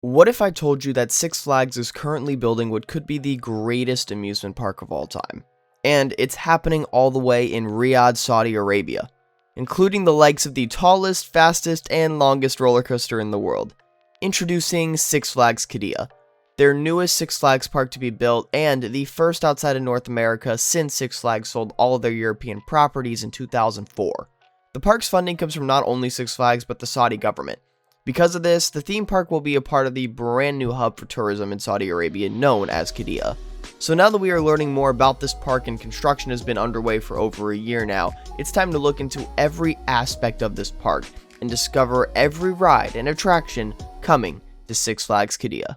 What if I told you that Six Flags is currently building what could be the greatest amusement park of all time? And it's happening all the way in Riyadh, Saudi Arabia, including the likes of the tallest, fastest, and longest roller coaster in the world. Introducing Six Flags Qiddiya, their newest Six Flags park to be built and the first outside of North America since Six Flags sold all of their European properties in 2004. The park's funding comes from not only Six Flags but the Saudi government. Because of this, the theme park will be a part of the brand new hub for tourism in Saudi Arabia known as Qiddiya. So now that we are learning more about this park and construction has been underway for over a year now, it's time to look into every aspect of this park and discover every ride and attraction coming to Six Flags Qiddiya.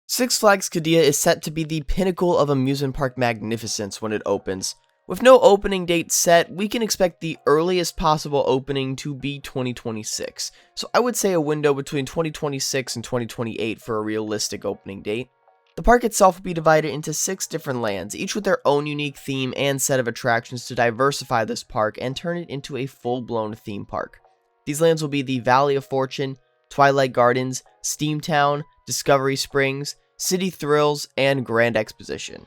Six Flags Qiddiya is set to be the pinnacle of amusement park magnificence when it opens. With no opening date set, we can expect the earliest possible opening to be 2026, so I would say a window between 2026 and 2028 for a realistic opening date. The park itself will be divided into 6 different lands, each with their own unique theme and set of attractions to diversify this park and turn it into a full-blown theme park. These lands will be the Valley of Fortune, Twilight Gardens, Steamtown, Discovery Springs, City Thrills, and Grand Exposition.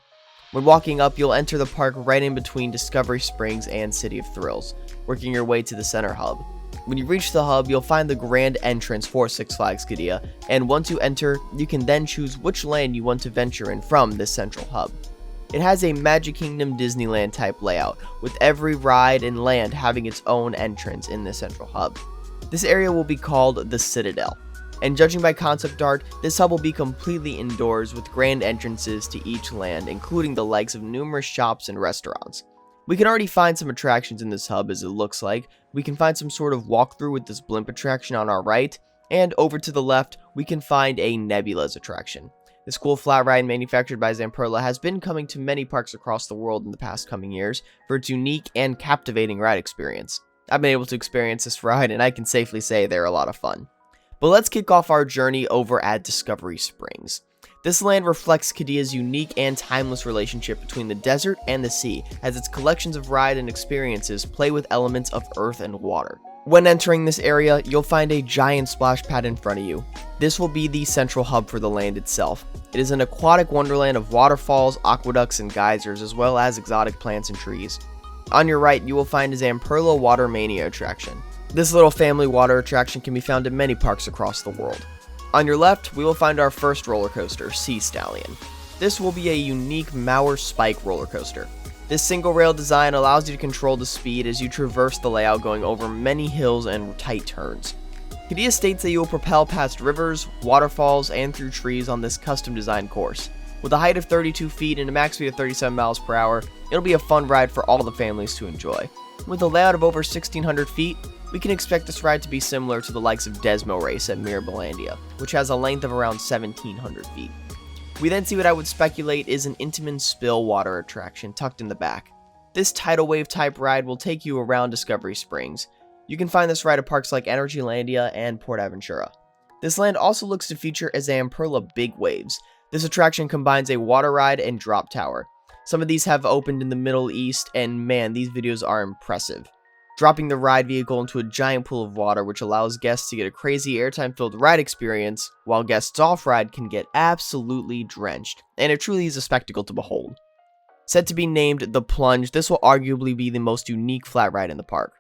When walking up, you'll enter the park right in between Discovery Springs and City of Thrills, working your way to the center hub. When you reach the hub, you'll find the grand entrance for Six Flags Qiddiya, and once you enter, you can then choose which land you want to venture in from this central hub. It has a Magic Kingdom Disneyland type layout, with every ride and land having its own entrance in the central hub. This area will be called the Citadel. And judging by concept art, this hub will be completely indoors with grand entrances to each land, including the likes of numerous shops and restaurants. We can already find some attractions in this hub as it looks like. We can find some sort of walkthrough with this blimp attraction on our right, and over to the left, we can find a Nebulas attraction. This cool flat ride manufactured by Zamperla has been coming to many parks across the world in the past coming years for its unique and captivating ride experience. I've been able to experience this ride and I can safely say they're a lot of fun. But let's kick off our journey over at Discovery Springs. This land reflects Qiddiya's unique and timeless relationship between the desert and the sea, as its collections of ride and experiences play with elements of earth and water. When entering this area, you'll find a giant splash pad in front of you. This will be the central hub for the land itself. It is an aquatic wonderland of waterfalls, aqueducts, and geysers, as well as exotic plants and trees. On your right, you will find a Zamperla Water Mania attraction. This little family water attraction can be found in many parks across the world. On your left, we will find our first roller coaster, Sea Stallion. This will be a unique Mauer Spike roller coaster. This single rail design allows you to control the speed as you traverse the layout going over many hills and tight turns. Qiddiya states that you will propel past rivers, waterfalls, and through trees on this custom designed course. With a height of 32 feet and a max speed of 37 miles per hour, it'll be a fun ride for all the families to enjoy. With a layout of over 1,600 feet, we can expect this ride to be similar to the likes of Desmo Race at Mirabilandia, which has a length of around 1,700 feet. We then see what I would speculate is an Intamin Spill water attraction tucked in the back. This tidal wave type ride will take you around Discovery Springs. You can find this ride at parks like Energylandia and Port Aventura. This land also looks to feature a Zamperla Big Waves. This attraction combines a water ride and drop tower. Some of these have opened in the Middle East, and man, these videos are impressive. Dropping the ride vehicle into a giant pool of water, which allows guests to get a crazy airtime-filled ride experience, while guests off-ride can get absolutely drenched, and it truly is a spectacle to behold. Said to be named The Plunge, this will arguably be the most unique flat ride in the park.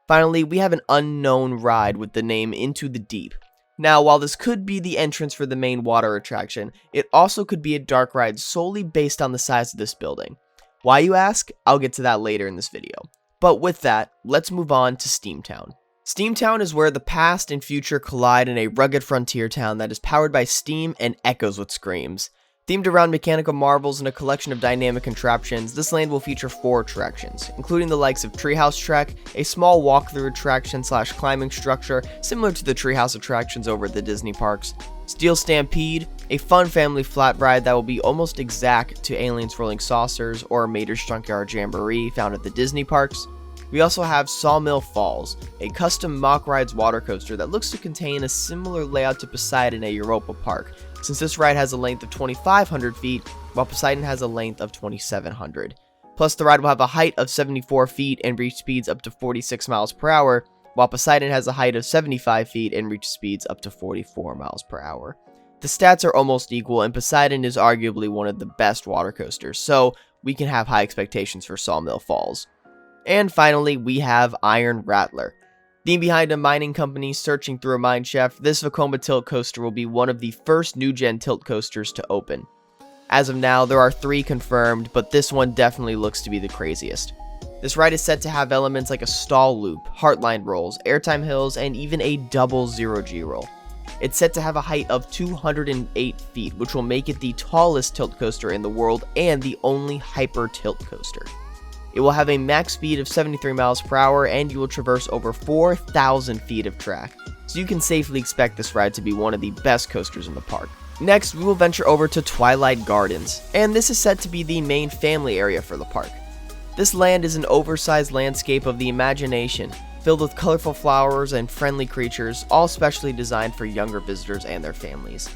Finally, we have an unknown ride with the name Into the Deep. Now, while this could be the entrance for the main water attraction, it also could be a dark ride solely based on the size of this building. Why, you ask? I'll get to that later in this video. But with that, let's move on to Steamtown. Steamtown is where the past and future collide in a rugged frontier town that is powered by steam and echoes with screams. Themed around mechanical marvels and a collection of dynamic contraptions, this land will feature 4 attractions, including the likes of Treehouse Trek, a small walkthrough attraction / climbing structure similar to the Treehouse attractions over at the Disney parks, Steel Stampede, a fun family flat ride that will be almost exact to Aliens Rolling Saucers or Mater's Junkyard Jamboree found at the Disney parks. We also have Sawmill Falls, a custom mock rides water coaster that looks to contain a similar layout to Poseidon at Europa Park, since this ride has a length of 2,500 feet, while Poseidon has a length of 2,700. Plus, the ride will have a height of 74 feet and reach speeds up to 46 miles per hour, while Poseidon has a height of 75 feet and reach speeds up to 44 miles per hour. The stats are almost equal, and Poseidon is arguably one of the best water coasters, so we can have high expectations for Sawmill Falls. And finally, we have Iron Rattler. Being behind a mining company searching through a mine shaft, this Vekoma tilt coaster will be one of the first new-gen tilt coasters to open. As of now, there are 3 confirmed, but this one definitely looks to be the craziest. This ride is set to have elements like a stall loop, heartline rolls, airtime hills, and even a double zero-G roll. It's set to have a height of 208 feet, which will make it the tallest tilt coaster in the world and the only hyper tilt coaster. It will have a max speed of 73 miles per hour, and you will traverse over 4,000 feet of track, so you can safely expect this ride to be one of the best coasters in the park. Next, we will venture over to Twilight Gardens, and this is set to be the main family area for the park. This land is an oversized landscape of the imagination, filled with colorful flowers and friendly creatures, all specially designed for younger visitors and their families.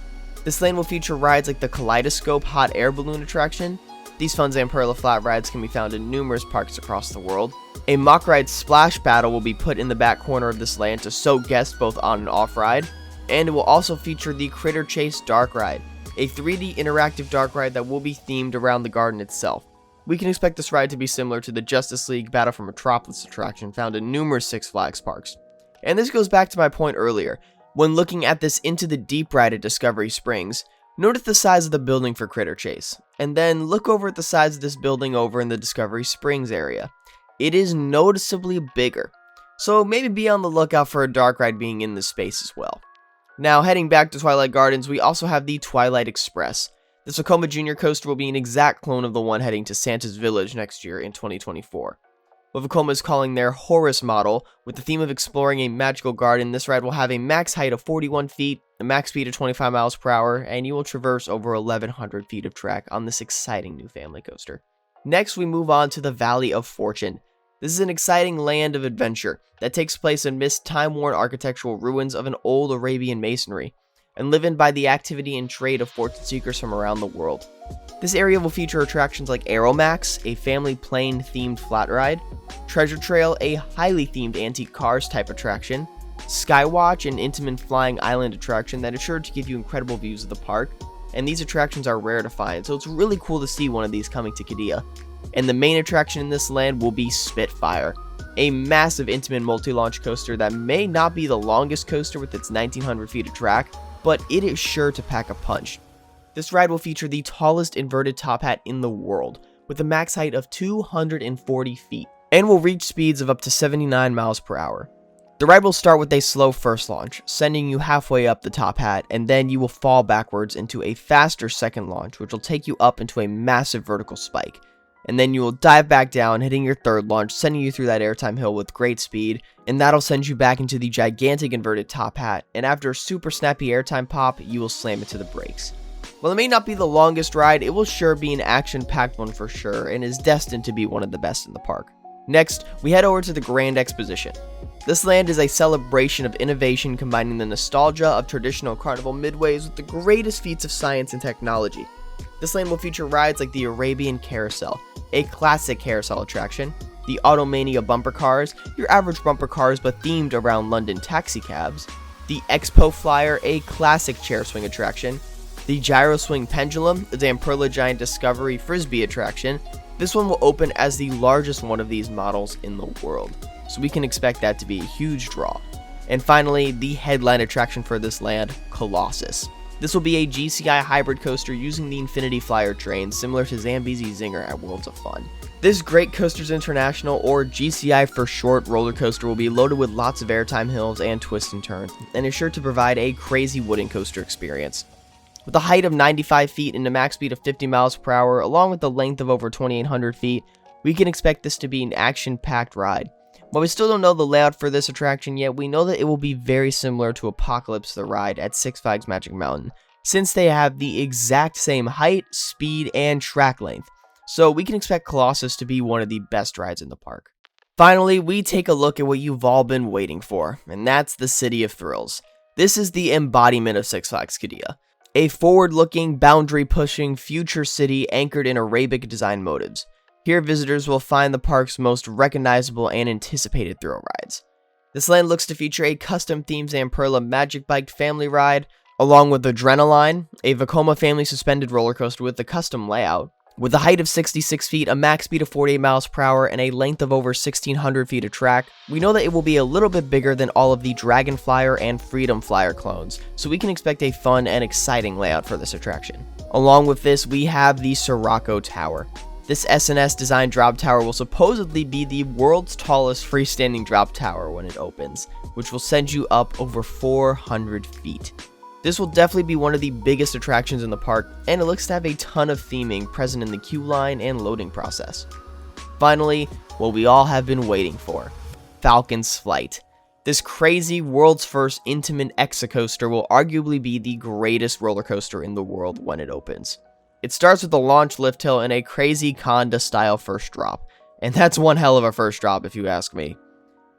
This land will feature rides like the Kaleidoscope hot air balloon attraction. These fun Zamperla flat rides can be found in numerous parks across the world. A mock ride splash battle will be put in the back corner of this land to soak guests both on and off ride, and it will also feature the Critter Chase Dark Ride, a 3D interactive dark ride that will be themed around the garden itself. We can expect this ride to be similar to the Justice League Battle for Metropolis attraction found in numerous Six Flags parks. And this goes back to my point earlier. When looking at this Into the Deep ride at Discovery Springs, notice the size of the building for Critter Chase, and then look over at the size of this building over in the Discovery Springs area. It is noticeably bigger, so maybe be on the lookout for a dark ride being in this space as well. Now, heading back to Twilight Gardens, we also have the Twilight Express. This Vekoma Jr. coaster will be an exact clone of the one heading to Santa's Village next year in 2024. What Vekoma is calling their Horus model, with the theme of exploring a magical garden, this ride will have a max height of 41 feet, a max speed of 25 miles per hour, and you will traverse over 1,100 feet of track on this exciting new family coaster. Next, we move on to the Valley of Fortune. This is an exciting land of adventure that takes place amidst time-worn architectural ruins of an old Arabian masonry, and live by the activity and trade of fortune seekers from around the world. This area will feature attractions like Aeromax, a family plane-themed flat ride, Treasure Trail, a highly themed antique cars type attraction, Skywatch, an intimate flying island attraction that is sure to give you incredible views of the park, and these attractions are rare to find, so it's really cool to see one of these coming to Qiddiya. And the main attraction in this land will be Spitfire, a massive intimate multi-launch coaster that may not be the longest coaster with its 1,900 feet of track, but it is sure to pack a punch. This ride will feature the tallest inverted top hat in the world, with a max height of 240 feet, and will reach speeds of up to 79 miles per hour. The ride will start with a slow first launch, sending you halfway up the top hat, and then you will fall backwards into a faster second launch, which will take you up into a massive vertical spike. And then you will dive back down, hitting your third launch, sending you through that airtime hill with great speed, and that'll send you back into the gigantic inverted top hat, and after a super snappy airtime pop, you will slam into the brakes. While it may not be the longest ride, it will sure be an action-packed one for sure, and is destined to be one of the best in the park. Next, we head over to the Grand Exposition. This land is a celebration of innovation, combining the nostalgia of traditional carnival midways with the greatest feats of science and technology. This land will feature rides like the Arabian Carousel, a classic carousel attraction, the Automania bumper cars, your average bumper cars but themed around London taxi cabs, the Expo Flyer, a classic chair swing attraction, the Gyro Swing Pendulum, the Zamperla Giant Discovery Frisbee attraction. This one will open as the largest one of these models in the world, so we can expect that to be a huge draw. And finally, the headline attraction for this land, Colossus. This will be a GCI hybrid coaster using the Infinity Flyer train, similar to Zambezi Zinger at Worlds of Fun. This Great Coasters International, or GCI for short, roller coaster will be loaded with lots of airtime hills and twists and turns, and is sure to provide a crazy wooden coaster experience. With a height of 95 feet and a max speed of 50 miles per hour, along with a length of over 2,800 feet, we can expect this to be an action-packed ride. While we still don't know the layout for this attraction yet, we know that it will be very similar to Apocalypse the ride at Six Flags Magic Mountain, since they have the exact same height, speed, and track length, so we can expect Colossus to be one of the best rides in the park. Finally, we take a look at what you've all been waiting for, and that's the City of Thrills. This is the embodiment of Six Flags Qiddiya. a forward-looking, boundary-pushing future city anchored in Arabic design motives. Here, visitors will find the park's most recognizable and anticipated thrill rides. This land looks to feature a custom-themed Zamperla Magic Bike family ride, along with Adrenaline, a Vekoma family suspended roller coaster with a custom layout. With a height of 66 feet, a max speed of 48 miles per hour, and a length of over 1,600 feet of track, we know that it will be a little bit bigger than all of the Dragon Flyer and Freedom Flyer clones, so we can expect a fun and exciting layout for this attraction. Along with this, we have the Sirocco Tower. This S&S design drop tower will supposedly be the world's tallest freestanding drop tower when it opens, which will send you up over 400 feet. This will definitely be one of the biggest attractions in the park, and it looks to have a ton of theming present in the queue line and loading process. Finally, what we all have been waiting for, Falcon's Flight. This crazy world's first intimate exocoaster will arguably be the greatest roller coaster in the world when it opens. It starts with a launch lift hill and a crazy Conda style first drop, and that's one hell of a first drop if you ask me.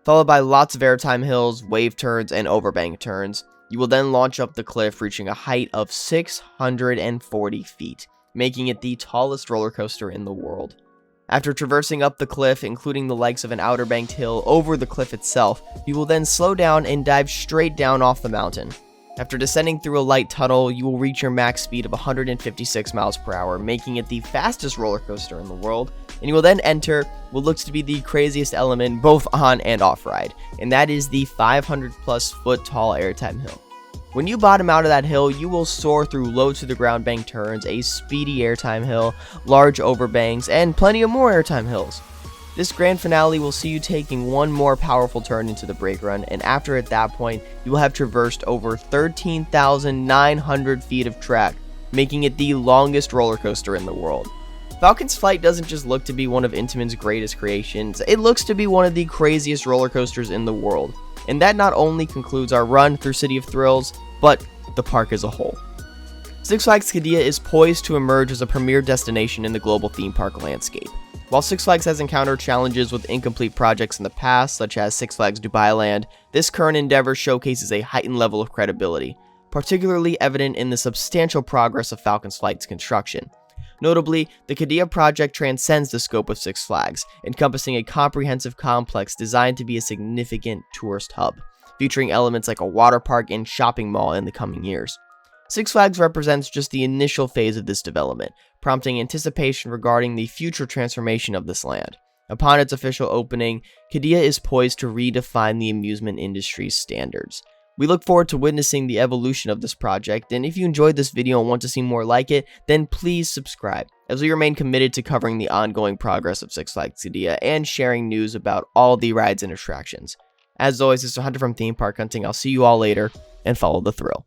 Followed by lots of airtime hills, wave turns, and overbank turns. You will then launch up the cliff, reaching a height of 640 feet, making it the tallest roller coaster in the world. After traversing up the cliff, including the legs of an outer banked hill over the cliff itself, you will then slow down and dive straight down off the mountain. After descending through a light tunnel, you will reach your max speed of 156 miles per hour, making it the fastest roller coaster in the world, and you will then enter what looks to be the craziest element both on and off ride, and that is the 500 plus foot tall airtime hill. When you bottom out of that hill, you will soar through low to the ground bank turns, a speedy airtime hill, large overbanks, and plenty of more airtime hills. This grand finale will see you taking one more powerful turn into the brake run, and after at that point, you will have traversed over 13,900 feet of track, making it the longest roller coaster in the world. Falcon's Flight doesn't just look to be one of Intamin's greatest creations, it looks to be one of the craziest roller coasters in the world. And that not only concludes our run through City of Thrills, but the park as a whole. Six Flags Qiddiya is poised to emerge as a premier destination in the global theme park landscape. While Six Flags has encountered challenges with incomplete projects in the past, such as Six Flags Dubai Land, this current endeavor showcases a heightened level of credibility, particularly evident in the substantial progress of Falcon's Flight's construction. Notably, the Qiddiya project transcends the scope of Six Flags, encompassing a comprehensive complex designed to be a significant tourist hub, featuring elements like a water park and shopping mall in the coming years. Six Flags represents just the initial phase of this development, prompting anticipation regarding the future transformation of this land. Upon its official opening, Qiddiya is poised to redefine the amusement industry's standards. We look forward to witnessing the evolution of this project, and if you enjoyed this video and want to see more like it, then please subscribe, as we remain committed to covering the ongoing progress of Six Flags Qiddiya and sharing news about all the rides and attractions. As always, this is Hunter from Theme Park Hunting. I'll see you all later, and follow the thrill.